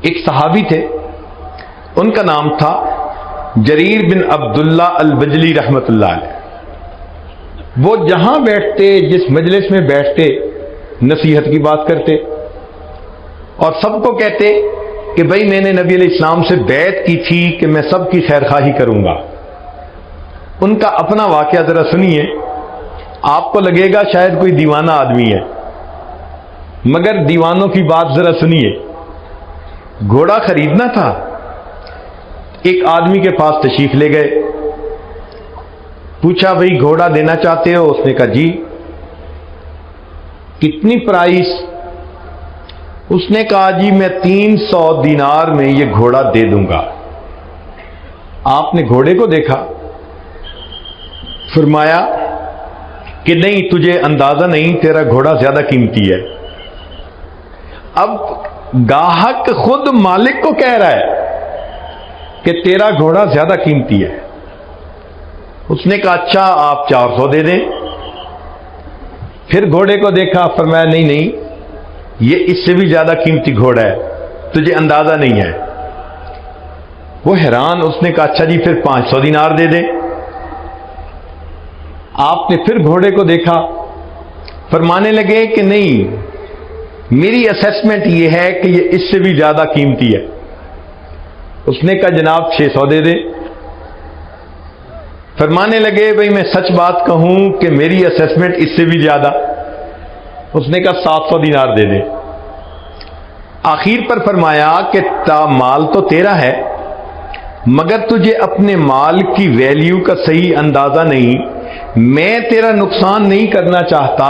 ایک صحابی تھے، ان کا نام تھا جریر بن عبداللہ البجلی رحمۃ اللہ علیہ۔ وہ جہاں بیٹھتے، جس مجلس میں بیٹھتے، نصیحت کی بات کرتے اور سب کو کہتے کہ بھائی میں نے نبی علیہ السلام سے بیعت کی تھی کہ میں سب کی خیر خواہی کروں گا۔ ان کا اپنا واقعہ ذرا سنیے، آپ کو لگے گا شاید کوئی دیوانہ آدمی ہے، مگر دیوانوں کی بات ذرا سنیے۔ گھوڑا خریدنا تھا، ایک آدمی کے پاس تشریف لے گئے، پوچھا بھئی گھوڑا دینا چاہتے ہو؟ اس نے کہا جی۔ کتنی پرائس؟ اس نے کہا جی میں 300 دینار میں یہ گھوڑا دے دوں گا۔ آپ نے گھوڑے کو دیکھا، فرمایا کہ نہیں تجھے اندازہ نہیں، تیرا گھوڑا زیادہ قیمتی ہے۔ اب گاہک خود مالک کو کہہ رہا ہے کہ تیرا گھوڑا زیادہ قیمتی ہے۔ اس نے کہا اچھا آپ 400 دے دیں۔ پھر گھوڑے کو دیکھا، فرمایا نہیں نہیں یہ اس سے بھی زیادہ قیمتی گھوڑا ہے، تجھے اندازہ نہیں ہے۔ وہ حیران، اس نے کہا اچھا جی پھر 500 دینار دے دیں۔ آپ نے پھر گھوڑے کو دیکھا، فرمانے لگے کہ نہیں میری اسیسمنٹ یہ ہے کہ یہ اس سے بھی زیادہ قیمتی ہے۔ اس نے کہا جناب 600 دے دیں۔ فرمانے لگے بھئی میں سچ بات کہوں کہ میری اسیسمنٹ اس سے بھی زیادہ۔ اس نے کہا 700 دینار دے دیں۔ آخر پر فرمایا کہ مال تو تیرا ہے، مگر تجھے اپنے مال کی ویلیو کا صحیح اندازہ نہیں، میں تیرا نقصان نہیں کرنا چاہتا،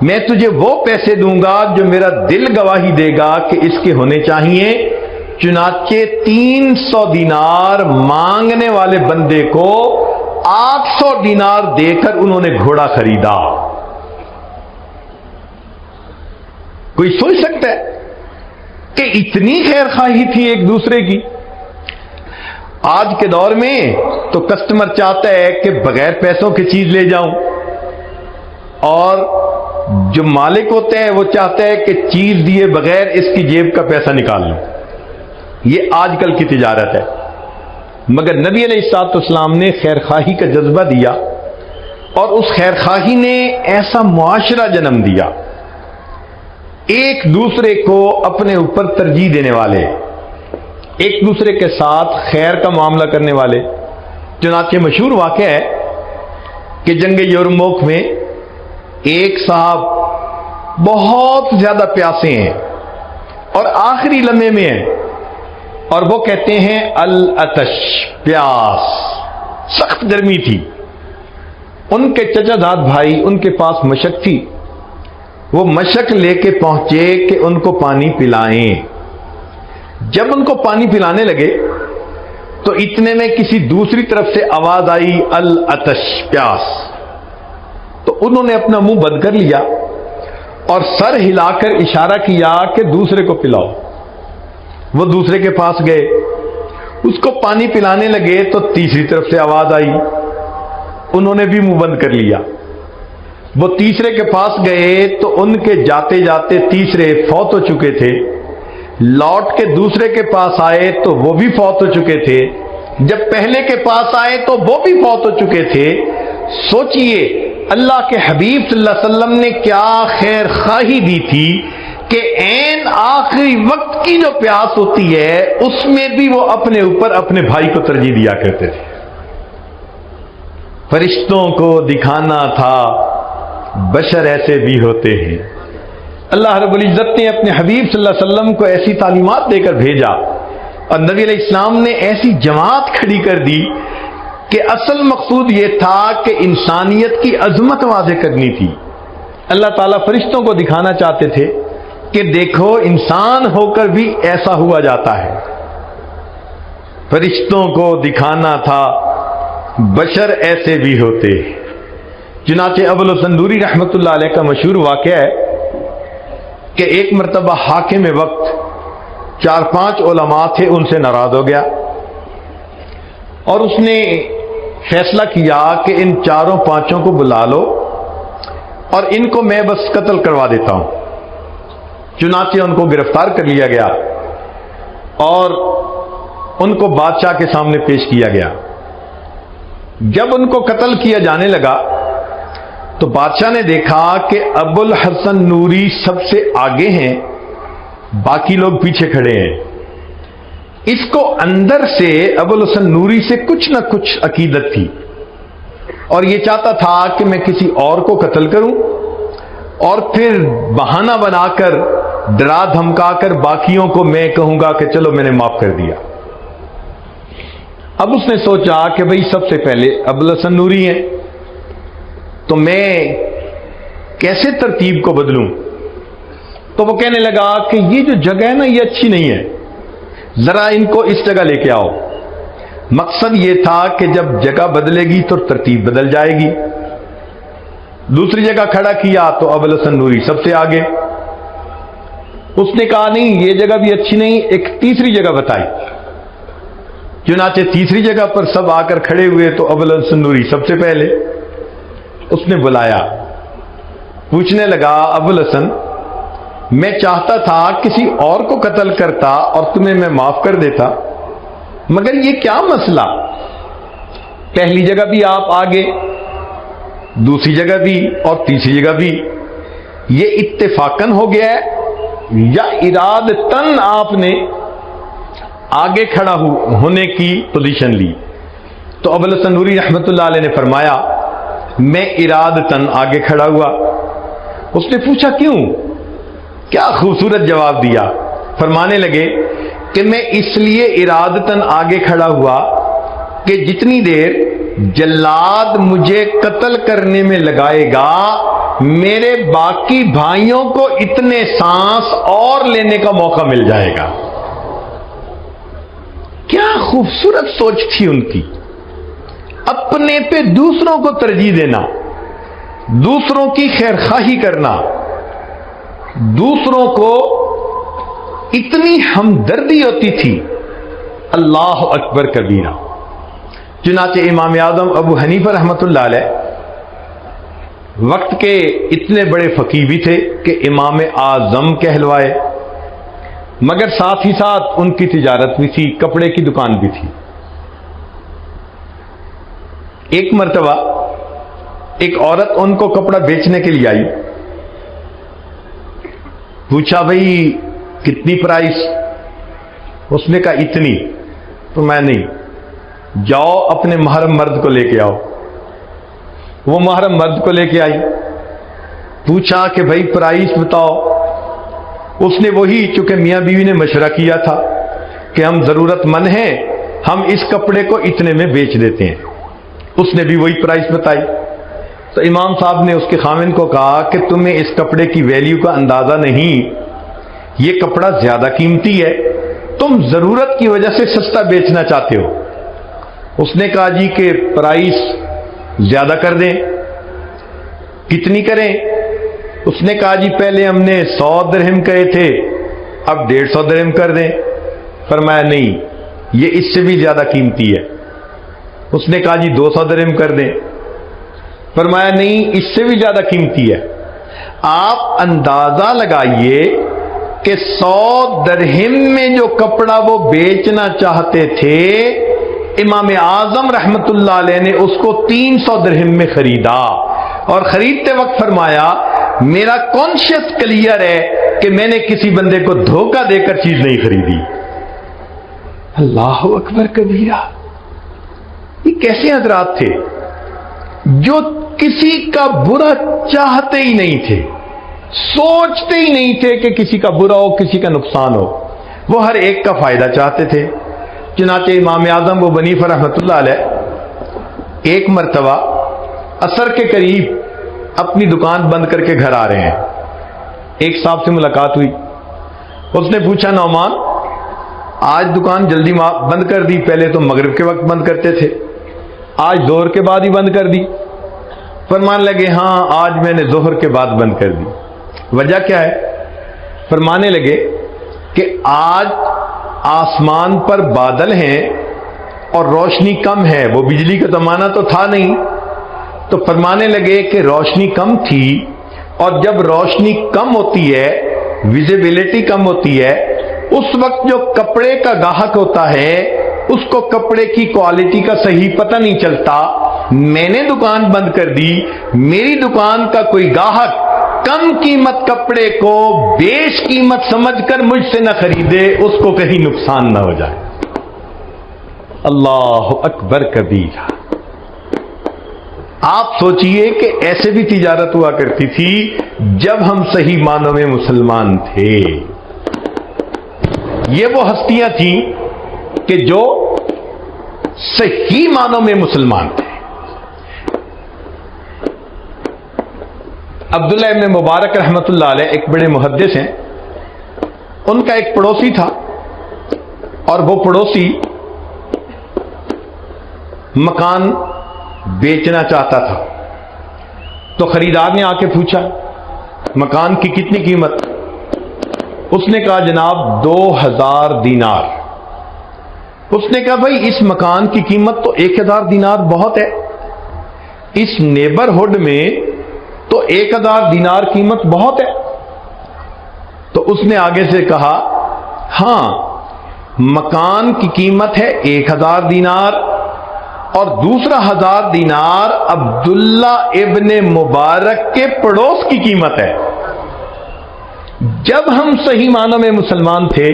میں تجھے وہ پیسے دوں گا جو میرا دل گواہی دے گا کہ اس کے ہونے چاہیے۔ چنانچہ 300 دینار مانگنے والے بندے کو 800 دینار دے کر انہوں نے گھوڑا خریدا۔ کوئی سوچ سکتا ہے کہ اتنی خیر خواہی تھی ایک دوسرے کی؟ آج کے دور میں تو کسٹمر چاہتا ہے کہ بغیر پیسوں کی چیز لے جاؤں، اور جو مالک ہوتا ہے وہ چاہتا ہے کہ چیز دیے بغیر اس کی جیب کا پیسہ نکال لوں۔ یہ آج کل کی تجارت ہے، مگر نبی علیہ الصلوۃ والسلام نے خیر خواہی کا جذبہ دیا، اور اس خیر خواہی نے ایسا معاشرہ جنم دیا، ایک دوسرے کو اپنے اوپر ترجیح دینے والے، ایک دوسرے کے ساتھ خیر کا معاملہ کرنے والے۔ چنانچہ مشہور واقعہ ہے کہ جنگ یرموک میں ایک صاحب بہت زیادہ پیاسے ہیں اور آخری لمحے میں ہیں، اور وہ کہتے ہیں العطش، پیاس، سخت گرمی تھی۔ ان کے چچا زاد بھائی ان کے پاس مشک تھی، وہ مشک لے کے پہنچے کہ ان کو پانی پلائیں۔ جب ان کو پانی پلانے لگے تو اتنے میں کسی دوسری طرف سے آواز آئی العطش، پیاس۔ تو انہوں نے اپنا منہ بند کر لیا اور سر ہلا کر اشارہ کیا کہ دوسرے کو پلاؤ۔ وہ دوسرے کے پاس گئے، اس کو پانی پلانے لگے تو تیسری طرف سے آواز آئی، انہوں نے بھی منہ بند کر لیا۔ وہ تیسرے کے پاس گئے تو ان کے جاتے جاتے تیسرے فوت ہو چکے تھے، لوٹ کے دوسرے کے پاس آئے تو وہ بھی فوت ہو چکے تھے، جب پہلے کے پاس آئے تو وہ بھی فوت ہو چکے تھے۔ سوچئے اللہ کے حبیب صلی اللہ علیہ وسلم نے کیا خیر خواہی دی تھی کہ عین آخری وقت کی جو پیاس ہوتی ہے اس میں بھی وہ اپنے اوپر اپنے بھائی کو ترجیح دیا کرتے تھے۔ فرشتوں کو دکھانا تھا بشر ایسے بھی ہوتے ہیں۔ اللہ رب العزت نے اپنے حبیب صلی اللہ علیہ وسلم کو ایسی تعلیمات دے کر بھیجا، اور نبی علیہ السلام نے ایسی جماعت کھڑی کر دی کہ اصل مقصود یہ تھا کہ انسانیت کی عظمت واضح کرنی تھی۔ اللہ تعالیٰ فرشتوں کو دکھانا چاہتے تھے کہ دیکھو انسان ہو کر بھی ایسا ہوا جاتا ہے۔ فرشتوں کو دکھانا تھا بشر ایسے بھی ہوتے۔ چنانچہ ابو السندوری رحمۃ اللہ علیہ کا مشہور واقعہ ہے کہ ایک مرتبہ حاکم وقت 4-5 علماء تھے، ان سے ناراض ہو گیا اور اس نے فیصلہ کیا کہ ان 4-5 کو بلا لو اور ان کو میں بس قتل کروا دیتا ہوں۔ چنانچہ ان کو گرفتار کر لیا گیا اور ان کو بادشاہ کے سامنے پیش کیا گیا۔ جب ان کو قتل کیا جانے لگا تو بادشاہ نے دیکھا کہ ابو الحسن نوری سب سے آگے ہیں، باقی لوگ پیچھے کھڑے ہیں۔ اس کو اندر سے ابو الحسن نوری سے کچھ نہ کچھ عقیدت تھی، اور یہ چاہتا تھا کہ میں کسی اور کو قتل کروں اور پھر بہانہ بنا کر ڈرا دھمکا کر باقیوں کو میں کہوں گا کہ چلو میں نے معاف کر دیا۔ اب اس نے سوچا کہ بھئی سب سے پہلے ابو الحسن نوری ہیں، تو میں کیسے ترتیب کو بدلوں؟ تو وہ کہنے لگا کہ یہ جو جگہ ہے نا یہ اچھی نہیں ہے، ذرا ان کو اس جگہ لے کے آؤ۔ مقصد یہ تھا کہ جب جگہ بدلے گی تو ترتیب بدل جائے گی۔ دوسری جگہ کھڑا کیا تو ابو الحسن نوری سب سے آگے۔ اس نے کہا نہیں یہ جگہ بھی اچھی نہیں، ایک تیسری جگہ بتائی۔ چنانچہ تیسری جگہ پر سب آ کر کھڑے ہوئے تو ابو الحسن نوری سب سے پہلے۔ اس نے بلایا، پوچھنے لگا ابو الحسن میں چاہتا تھا کسی اور کو قتل کرتا اور تمہیں میں معاف کر دیتا، مگر یہ کیا مسئلہ؟ پہلی جگہ بھی آپ آگے، دوسری جگہ بھی اور تیسری جگہ بھی، یہ اتفاقاً ہو گیا ہے یا ارادتاً آپ نے آگے کھڑا ہونے کی پوزیشن لی؟ تو ابو الحسن نوری رحمت اللہ علیہ نے فرمایا میں ارادتاً آگے کھڑا ہوا۔ اس نے پوچھا کیوں؟ کیا خوبصورت جواب دیا۔ فرمانے لگے کہ میں اس لیے ارادتاً آگے کھڑا ہوا کہ جتنی دیر جلاد مجھے قتل کرنے میں لگائے گا میرے باقی بھائیوں کو اتنے سانس اور لینے کا موقع مل جائے گا۔ کیا خوبصورت سوچ تھی ان کی، اپنے پہ دوسروں کو ترجیح دینا، دوسروں کی خیرخواہی کرنا، دوسروں کو اتنی ہمدردی ہوتی تھی۔ اللہ اکبر کبیرہ۔ چنانچہ امام اعظم ابو حنیفہ رحمۃ اللہ علیہ وقت کے اتنے بڑے فقیہ بھی تھے کہ امام اعظم کہلوائے، مگر ساتھ ہی ساتھ ان کی تجارت بھی تھی، کپڑے کی دکان بھی تھی۔ ایک مرتبہ ایک عورت ان کو کپڑا بیچنے کے لیے آئی، پوچھا بھئی کتنی پرائس؟ اس نے کہا اتنی۔ تو میں نہیں، جاؤ اپنے محرم مرد کو لے کے آؤ۔ وہ محرم مرد کو لے کے آئی، پوچھا کہ بھئی پرائس بتاؤ۔ اس نے وہی، چونکہ میاں بیوی نے مشورہ کیا تھا کہ ہم ضرورت مند ہیں، ہم اس کپڑے کو اتنے میں بیچ دیتے ہیں، اس نے بھی وہی پرائس بتائی۔ تو امام صاحب نے اس کے خاوند کو کہا کہ تمہیں اس کپڑے کی ویلیو کا اندازہ نہیں، یہ کپڑا زیادہ قیمتی ہے، تم ضرورت کی وجہ سے سستا بیچنا چاہتے ہو۔ اس نے کہا جی کہ پرائس زیادہ کر دیں۔ کتنی کریں؟ اس نے کہا جی پہلے ہم نے 100 درہم کہے تھے، اب 150 درہم کر دیں۔ فرمایا نہیں، یہ اس سے بھی زیادہ قیمتی ہے۔ اس نے کہا جی 200 درہم کر دیں۔ فرمایا نہیں، اس سے بھی زیادہ قیمتی ہے۔ آپ اندازہ لگائیے کہ 100 درہم میں جو کپڑا وہ بیچنا چاہتے تھے، امام اعظم رحمت اللہ علیہ نے اس کو 300 درہم میں خریدا، اور خریدتے وقت فرمایا میرا کانشیس کلیئر ہے کہ میں نے کسی بندے کو دھوکہ دے کر چیز نہیں خریدی۔ اللہ اکبر کبیرہ۔ یہ کیسے حضرات تھے جو کسی کا برا چاہتے ہی نہیں تھے، سوچتے ہی نہیں تھے کہ کسی کا برا ہو، کسی کا نقصان ہو، وہ ہر ایک کا فائدہ چاہتے تھے۔ چنانچہ امام اعظم ابو حنیفہ رحمۃ اللہ علیہ ایک مرتبہ عصر کے قریب اپنی دکان بند کر کے گھر آ رہے ہیں، ایک صاحب سے ملاقات ہوئی۔ اس نے پوچھا نعمان آج دکان جلدی بند کر دی، پہلے تو مغرب کے وقت بند کرتے تھے، آج ظہر کے بعد ہی بند کر دی؟ فرمان لگے ہاں آج میں نے ظہر کے بعد بند کر دی۔ وجہ کیا ہے؟ فرمانے لگے کہ آج آسمان پر بادل ہیں اور روشنی کم ہے، وہ بجلی کا زمانہ تو تھا نہیں، تو فرمانے لگے کہ روشنی کم تھی، اور جب روشنی کم ہوتی ہے، ویزیبلٹی کم ہوتی ہے، اس وقت جو کپڑے کا گاہک ہوتا ہے اس کو کپڑے کی کوالٹی کا صحیح پتہ نہیں چلتا، میں نے دکان بند کر دی، میری دکان کا کوئی گاہک کم قیمت کپڑے کو بیش قیمت سمجھ کر مجھ سے نہ خریدے، اس کو کہیں نقصان نہ ہو جائے۔ اللہ اکبر کبیرہ۔ آپ سوچئے کہ ایسے بھی تجارت ہوا کرتی تھی جب ہم صحیح معنوں میں مسلمان تھے۔ یہ وہ ہستیاں تھیں کہ جو صحیح معنوں میں مسلمان تھے۔ عبداللہ ابن مبارک رحمت اللہ علیہ ایک بڑے محدث ہیں، ان کا ایک پڑوسی تھا، اور وہ پڑوسی مکان بیچنا چاہتا تھا۔ تو خریدار نے آ کے پوچھا مکان کی کتنی قیمت؟ اس نے کہا جناب 2000 دینار۔ اس نے کہا بھائی اس مکان کی قیمت تو 1000 دینار بہت ہے، اس نیبرہڈ میں تو 1000 دینار قیمت بہت ہے۔ تو اس نے آگے سے کہا ہاں مکان کی قیمت ہے 1000 دینار، اور دوسرا 1000 دینار عبداللہ ابن مبارک کے پڑوس کی قیمت ہے۔ جب ہم صحیح معنوں میں مسلمان تھے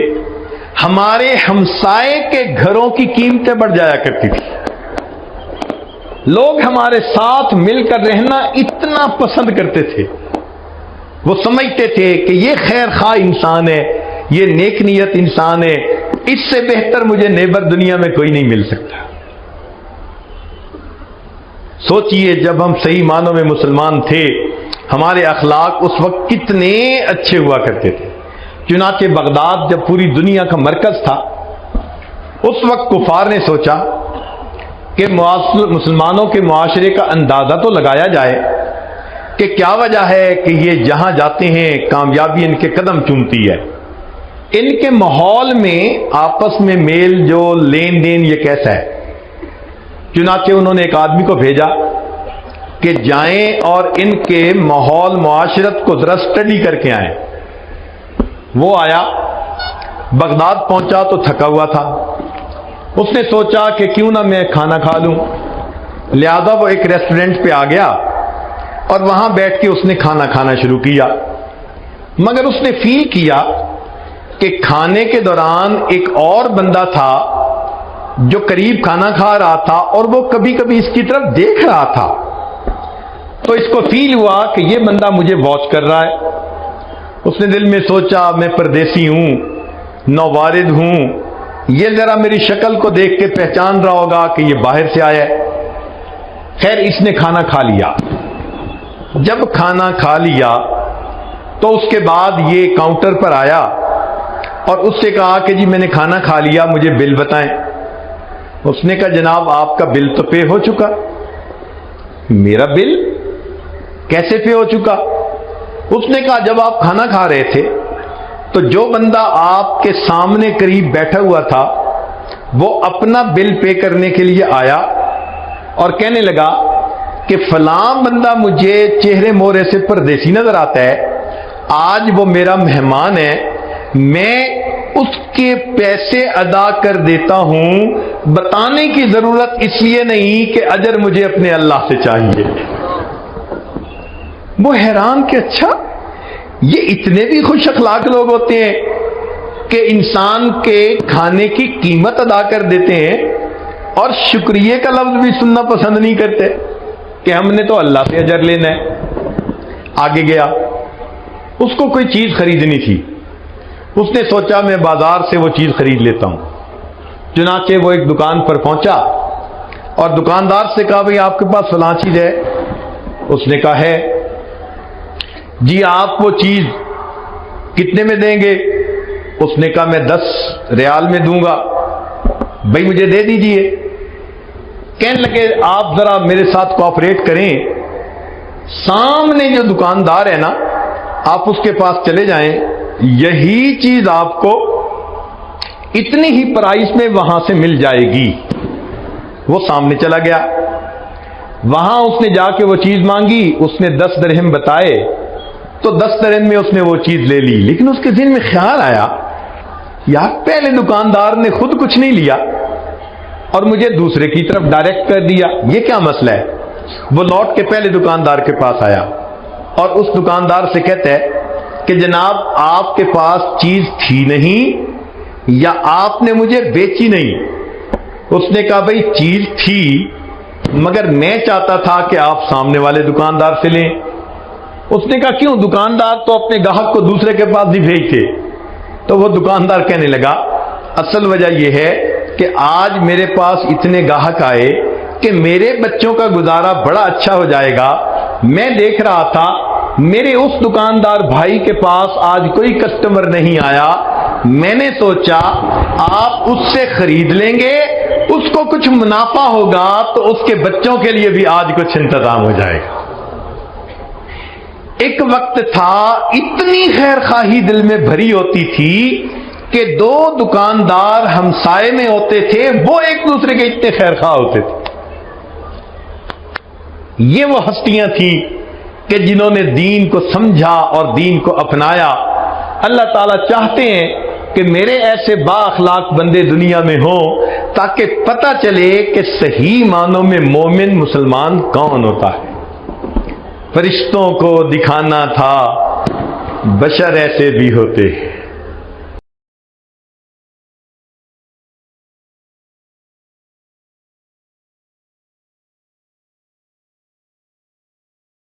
ہمارے ہمسائے کے گھروں کی قیمتیں بڑھ جایا کرتی تھی، لوگ ہمارے ساتھ مل کر رہنا اتنا پسند کرتے تھے، وہ سمجھتے تھے کہ یہ خیر خواہ انسان ہے، یہ نیک نیت انسان ہے، اس سے بہتر مجھے نیبر دنیا میں کوئی نہیں مل سکتا۔ سوچئے جب ہم صحیح معنوں میں مسلمان تھے ہمارے اخلاق اس وقت کتنے اچھے ہوا کرتے تھے۔ چنانچہ بغداد جب پوری دنیا کا مرکز تھا، اس وقت کفار نے سوچا کہ مسلمانوں کے معاشرے کا اندازہ تو لگایا جائے کہ کیا وجہ ہے کہ یہ جہاں جاتے ہیں کامیابی ان کے قدم چومتی ہے، ان کے ماحول میں آپس میں میل جو لین دین یہ کیسا ہے۔ چنانچہ انہوں نے ایک آدمی کو بھیجا کہ جائیں اور ان کے ماحول معاشرت کو ذرا اسٹڈی کر کے آئیں۔ وہ آیا، بغداد پہنچا تو تھکا ہوا تھا، اس نے سوچا کہ کیوں نہ میں کھانا کھا لوں، لہذا وہ ایک ریسٹورنٹ پہ آ گیا اور وہاں بیٹھ کے اس نے کھانا کھانا شروع کیا۔ مگر اس نے فیل کیا کہ کھانے کے دوران ایک اور بندہ تھا جو قریب کھانا کھا رہا تھا اور وہ کبھی کبھی اس کی طرف دیکھ رہا تھا، تو اس کو فیل ہوا کہ یہ بندہ مجھے واچ کر رہا ہے۔ اس نے دل میں سوچا میں پردیسی ہوں، نووارد ہوں، یہ ذرا میری شکل کو دیکھ کے پہچان رہا ہوگا کہ یہ باہر سے آیا ہے۔ خیر اس نے کھانا کھا لیا۔ جب کھانا کھا لیا تو اس کے بعد یہ کاؤنٹر پر آیا اور اس سے کہا کہ جی میں نے کھانا کھا لیا، مجھے بل بتائیں۔ اس نے کہا جناب آپ کا بل تو پے ہو چکا۔ میرا بل کیسے پے ہو چکا؟ اس نے کہا جب آپ کھانا کھا رہے تھے تو جو بندہ آپ کے سامنے قریب بیٹھا ہوا تھا وہ اپنا بل پے کرنے کے لیے آیا اور کہنے لگا کہ فلاں بندہ مجھے چہرے مورے سے پردیسی نظر آتا ہے، آج وہ میرا مہمان ہے، میں اس کے پیسے ادا کر دیتا ہوں، بتانے کی ضرورت اس لیے نہیں کہ اجر مجھے اپنے اللہ سے چاہیے۔ وہ حیران کہ اچھا یہ اتنے بھی خوش اخلاق لوگ ہوتے ہیں کہ انسان کے کھانے کی قیمت ادا کر دیتے ہیں اور شکریہ کا لفظ بھی سننا پسند نہیں کرتے کہ ہم نے تو اللہ سے اجر لینا ہے۔ آگے گیا، اس کو کوئی چیز خریدنی تھی، اس نے سوچا میں بازار سے وہ چیز خرید لیتا ہوں۔ چنانچہ وہ ایک دکان پر پہنچا اور دکاندار سے کہا بھئی آپ کے پاس فلاں چیز ہے؟ اس نے کہا ہے۔ جی آپ وہ چیز کتنے میں دیں گے؟ اس نے کہا میں 10 ریال میں دوں گا۔ بھئی مجھے دے دیجئے۔ کہنے لگے آپ ذرا میرے ساتھ کوآپریٹ کریں، سامنے جو دکاندار ہے نا آپ اس کے پاس چلے جائیں، یہی چیز آپ کو اتنی ہی پرائس میں وہاں سے مل جائے گی۔ وہ سامنے چلا گیا، وہاں اس نے جا کے وہ چیز مانگی، اس نے 10 درہم بتائے تو 10 درہم میں اس نے وہ چیز لے لی۔ لیکن اس کے ذہن میں خیال آیا یار پہلے دکاندار نے خود کچھ نہیں لیا اور مجھے دوسرے کی طرف ڈائریکٹ کر دیا، یہ کیا مسئلہ ہے؟ وہ لوٹ کے پہلے دکاندار کے پاس آیا اور اس دکاندار سے کہتا ہے کہ جناب آپ کے پاس چیز تھی نہیں یا آپ نے مجھے بیچی نہیں؟ اس نے کہا بھئی چیز تھی مگر میں چاہتا تھا کہ آپ سامنے والے دکاندار سے لیں۔ اس نے کہا کیوں؟ دکاندار تو اپنے گاہک کو دوسرے کے پاس نہیں بھیجتے۔ تو وہ دکاندار کہنے لگا اصل وجہ یہ ہے کہ آج میرے پاس اتنے گاہک آئے کہ میرے بچوں کا گزارا بڑا اچھا ہو جائے گا، میں دیکھ رہا تھا میرے اس دکاندار بھائی کے پاس آج کوئی کسٹمر نہیں آیا، میں نے سوچا آپ اس سے خرید لیں گے، اس کو کچھ منافع ہوگا تو اس کے بچوں کے لیے بھی آج کچھ انتظام ہو جائے گا۔ ایک وقت تھا اتنی خیر خواہی دل میں بھری ہوتی تھی کہ دو دکاندار ہمسائے میں ہوتے تھے، وہ ایک دوسرے کے اتنے خیر خواہ ہوتے تھے۔ یہ وہ ہستیاں تھیں کہ جنہوں نے دین کو سمجھا اور دین کو اپنایا۔ اللہ تعالیٰ چاہتے ہیں کہ میرے ایسے با اخلاق بندے دنیا میں ہوں تاکہ پتہ چلے کہ صحیح معنوں میں مومن مسلمان کون ہوتا ہے۔ فرشتوں کو دکھانا تھا بشر ایسے بھی ہوتے ہیں۔